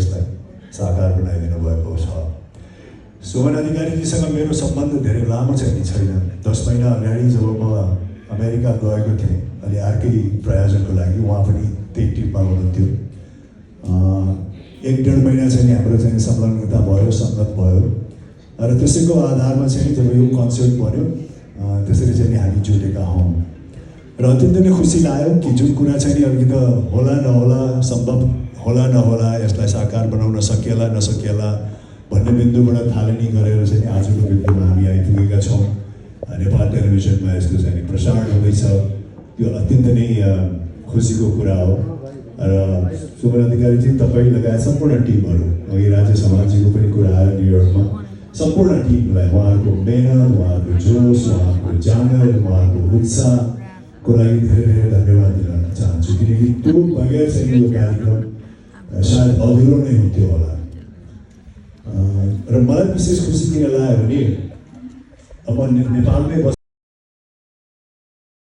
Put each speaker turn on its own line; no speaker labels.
यसलाई साकार बनाइदिनु भएको छ। सुमन अधिकारीजीसँग मेरो सम्बन्ध धेरै लामो चाहिँ नि छैन। 10 महिना अगाडि जब म अमेरिका गएको थिएँ अलि अर्कै प्रयोजनको लागि, उहाँ पनि त्यही टिममा हुनुहुन्थ्यो। 1-1.5 महिना चाहिँ नि हाम्रो चाहिँ संलग्नता भयो, सङ्गत भयो र त्यसैको आधारमा चाहिँ जब यो कन्सेप्ट बन्यो त्यसरी चाहिँ नि हामी जोडेका हौँ र अत्यन्तै नै खुसी लाग्यो कि जुन कुरा चाहिँ नि अघि त होला नहोला, सम्भव होला नहोला, यसलाई साकार बनाउन सकिएला नसकिएला भन्ने बिन्दुबाट थालनी गरेर चाहिँ आजको बिन्दुमा हामी आइपुगेका छौँ। नेपाल टेलिभिजनमा यसको चाहिँ प्रसारण हुँदैछ, यो अत्यन्त नै खुसीको कुरा हो र सुमन अधिकारीजी तपाईँ लगायत सम्पूर्ण टिमहरू, अघि राज्य समाजजीको पनि कुरा आयो न्युयोर्कमा, सम्पूर्ण टिमलाई उहाँहरूको मेहनत, उहाँहरूको जोस, उहाँहरूको जाँगर, उहाँहरूको उत्साहको लागि धेरै धेरै धन्यवाद दिन चाहन्छु। किनकि त्यो बगैर चाहिँ यो कार्यक्रम सायद अधुरो नै हुन्थ्यो होला। र मलाई विशेष खुसी किन लाग्यो भने अब नेपालमै